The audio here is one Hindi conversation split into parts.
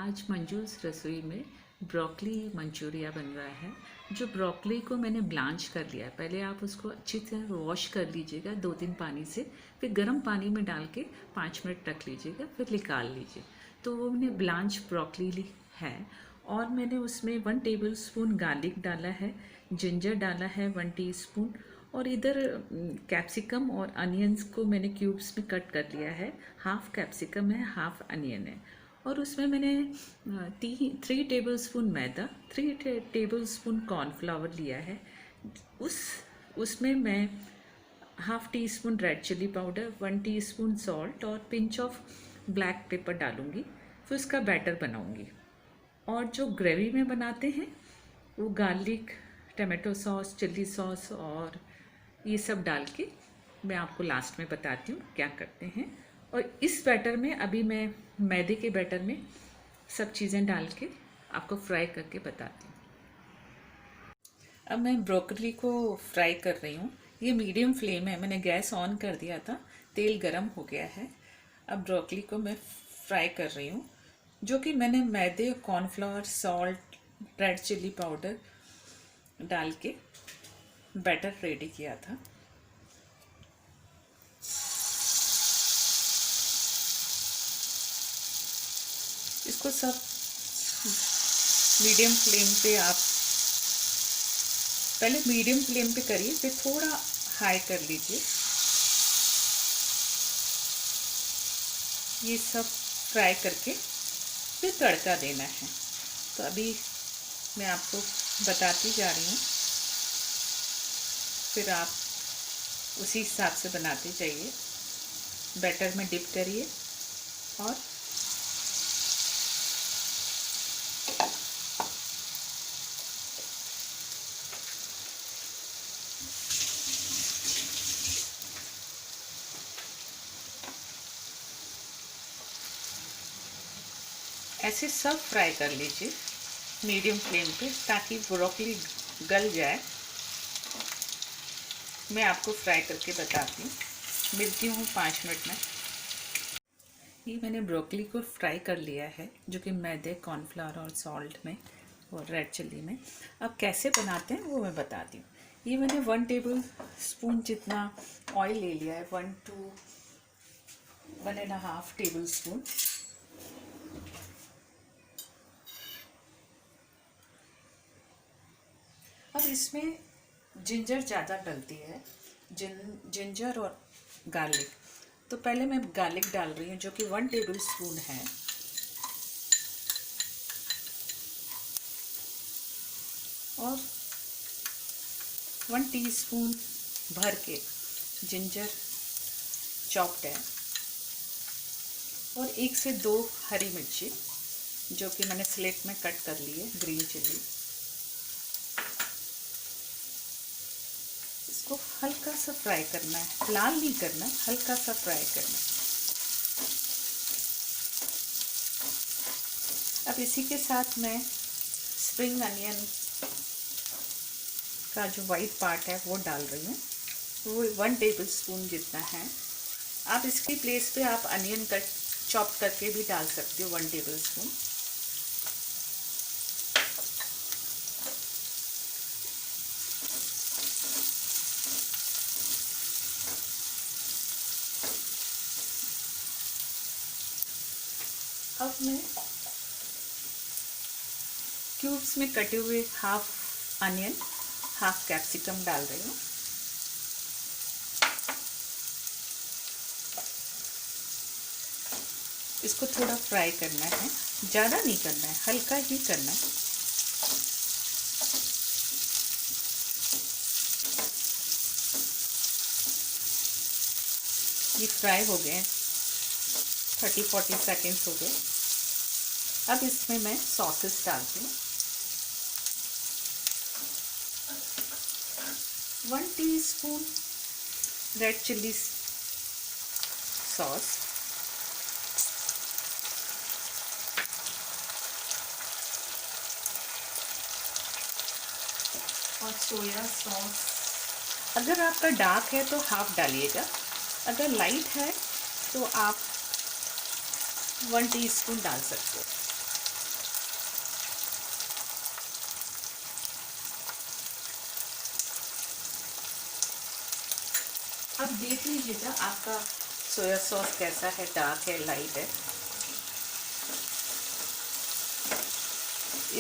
आज मंजूस रसोई में ब्रोकली मंचूरिया बन रहा है। जो ब्रोकली को मैंने ब्लांच कर लिया है, पहले आप उसको अच्छी तरह वॉश कर लीजिएगा 2-3 पानी से, फिर गर्म पानी में डाल के 5 मिनट रख लीजिएगा, फिर निकाल लीजिए। तो वो मैंने ब्लांच ब्रोकली ली है और मैंने उसमें 1 टेबल स्पून गार्लिक डाला है, जिंजर डाला है 1 टीस्पून, और इधर कैप्सिकम और अनियंस को मैंने क्यूब्स में कट कर लिया है। हाफ कैप्सिकम है, हाफ अनियन है। और उसमें मैंने 3 टेबल स्पून मैदा, 3 टेबल स्पून कॉर्नफ्लावर लिया है। उसमें मैं half tea spoon red chilli powder, 1 teaspoon salt और पिंच ऑफ ब्लैक पेपर डालूँगी। फिर उसका बैटर बनाऊँगी। और जो ग्रेवी में बनाते हैं वो garlic, tomato sauce, chilli sauce और ये सब डाल के मैं आपको लास्ट में बताती हूँ क्या करते हैं। और इस बैटर में अभी मैं मैदे के बैटर में सब चीज़ें डाल के आपको फ्राई करके बताती हूँ। अब मैं ब्रोकली को फ्राई कर रही हूँ। ये मीडियम फ्लेम है, मैंने गैस ऑन कर दिया था, तेल गरम हो गया है। अब ब्रोकली को मैं फ्राई कर रही हूँ, जो कि मैंने मैदे, cornflour, salt, red chilli powder डाल के बैटर रेडी किया था। इसको सब मीडियम फ्लेम पे आप पहले मीडियम फ्लेम पे करिए, फिर थोड़ा हाई कर लीजिए। ये सब फ्राई करके फिर तड़का देना है। तो अभी मैं आपको बताती जा रही हूँ, फिर आप उसी हिसाब से बनाते जाइए। बैटर में डिप करिए और ऐसे सब फ्राई कर लीजिए मीडियम फ्लेम पे, ताकि ब्रोकली गल जाए। मैं आपको फ्राई करके बताती हूँ, मिलती हूँ 5 मिनट में। ये मैंने ब्रोकली को फ्राई कर लिया है, जो कि मैदे, कॉर्नफ्लावर और सॉल्ट में और रेड चिल्ली में। अब कैसे बनाते हैं वो मैं बताती हूँ। ये मैंने 1 टेबल स्पून जितना ऑयल ले लिया है, 1 to 1.5 टेबल स्पून। अब इसमें जिंजर ज़्यादा डलती है, जिंजर और गार्लिक। तो पहले मैं गार्लिक डाल रही हूँ, जो कि 1 टेबल स्पून है। और 1 टीस्पून भर के जिंजर चॉप्ड है, और 1 से 2 हरी मिर्ची, जो कि मैंने स्लेट में कट कर ली है, ग्रीन चिली। इसको हल्का सा फ्राई करना है, लाल नहीं करना है, हल्का सा फ्राई करना है। अब इसी के साथ मैं स्प्रिंग अनियन का जो वाइट पार्ट है वो डाल रही हूँ। वो 1 टेबल स्पून जितना है। आप इसकी प्लेस पे आप अनियन कट चॉप करके भी डाल सकते हो, 1 टेबल स्पून। अब मैं क्यूब्स में कटे हुए हाफ अनियन, हाफ कैप्सिकम डाल रही हूँ। इसको थोड़ा फ्राई करना है, ज़्यादा नहीं करना है, हल्का ही करना है। ये फ्राई हो गए, 30-40 सेकेंड्स हो गए। अब इसमें मैं सॉसेस डालती हूँ। 1 टीस्पून रेड चिल्ली सॉस, और सोया सॉस। अगर आपका डार्क है तो हाफ डालिएगा, अगर लाइट है तो आप 1 टीस्पून डाल सकते हो। अब देख लीजिएगा आपका सोया सॉस कैसा है, डार्क है, लाइट है।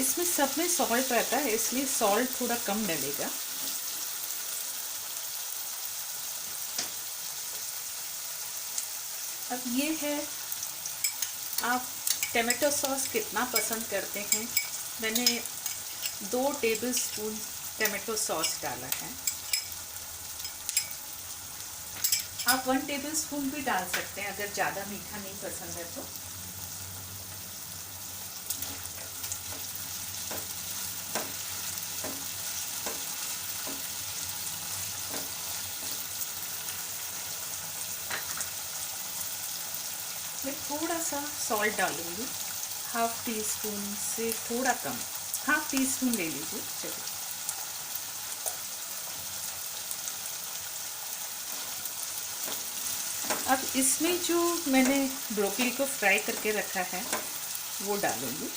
इसमें सब में सॉल्ट रहता है, इसलिए सॉल्ट थोड़ा कम डलेगा। अब ये है, आप टमाटो सॉस कितना पसंद करते हैं। मैंने 2 टेबलस्पून टमाटो सॉस डाला है। आप 1 टेबलस्पून भी डाल सकते हैं अगर ज़्यादा मीठा नहीं पसंद है तो। मैं थोड़ा सा सॉल्ट डालूंगी, हाफ टी स्पून से थोड़ा कम, हाफ टी स्पून ले लीजिए। चलिए, अब इसमें जो मैंने ब्रोकली को फ्राई करके रखा है वो डालूंगी।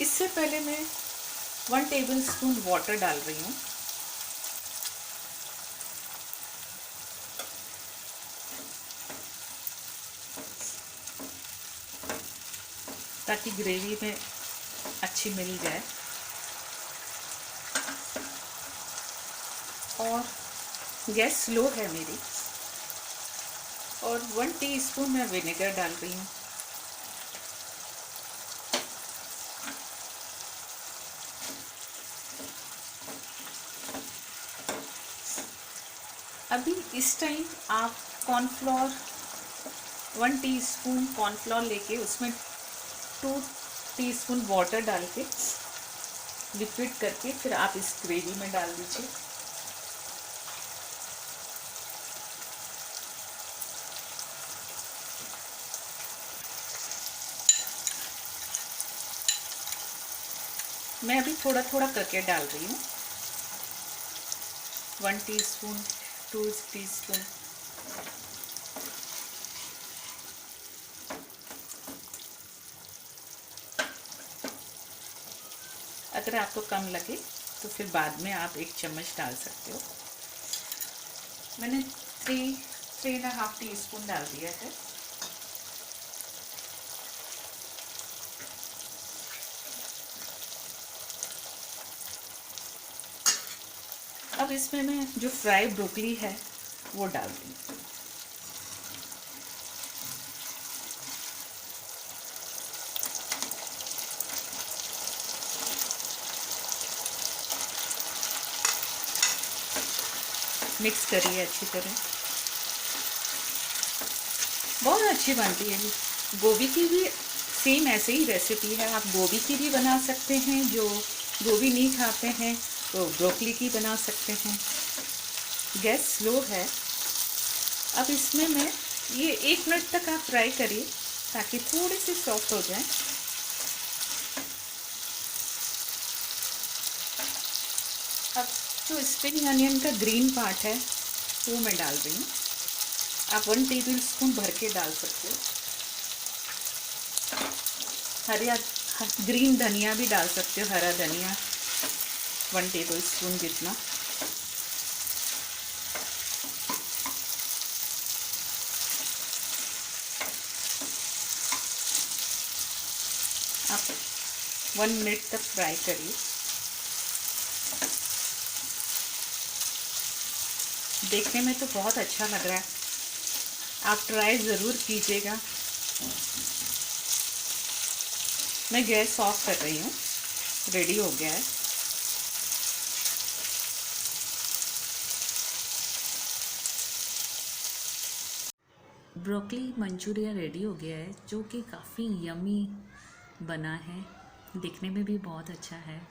इससे पहले मैं 1 टेबलस्पून वाटर डाल रही हूँ। ताकि ग्रेवी में अच्छी मिल जाए। और गैस स्लो है मेरी। और 1 टीस्पून मैं विनेगर डाल रही हूँ। अभी इस टाइम आप कॉर्नफ्लोर 1 टीस्पून कॉर्नफ्लोर लेके उसमें 2 टीस्पून वाटर डाल के लिक्विड करके फिर आप इस ग्रेवी में डाल दीजिए। मैं अभी थोड़ा थोड़ा करके डाल रही हूँ। 1 टीस्पून, 2 टीस्पून। अगर आपको कम लगे तो फिर बाद में आप 1 चम्मच डाल सकते हो। मैंने 3.5 टीस्पून डाल दिया है। अब इसमें मैं जो फ्राई ब्रोकली है वो डाल दूँगी। मिक्स करिए अच्छी तरह। बहुत अच्छी बनती है। गोभी की भी सेम ऐसे ही रेसिपी है। आप गोभी की भी बना सकते हैं, जो गोभी नहीं खाते हैं तो ब्रोकली की बना सकते हैं। गैस स्लो है। अब इसमें मैं ये 1 मिनट तक आप फ्राई करिए ताकि थोड़ी सी सॉफ्ट हो जाए। अब जो स्प्रिंग अनियन का ग्रीन पार्ट है वो मैं डाल रही हूँ। आप 1 टेबलस्पून भर के डाल सकते हो। हरा ग्रीन धनिया भी डाल सकते हो, हरा धनिया 1 टेबलस्पून जितना। आप 1 मिनट तक फ्राई करिए। देखने में तो बहुत अच्छा लग रहा है, आप ट्राई ज़रूर कीजिएगा। मैं गैस ऑफ कर रही हूँ। रेडी हो गया है। ब्रोकली मंचूरिया रेडी हो गया है, जो कि काफ़ी यमी बना है। दिखने में भी बहुत अच्छा है।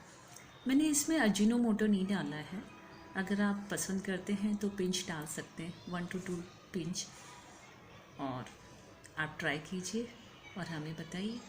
मैंने इसमें अजीनोमोटो नहीं डाला है। अगर आप पसंद करते हैं तो पिंच डाल सकते हैं, 1 to 2 पिंच। और आप ट्राई कीजिए और हमें बताइए।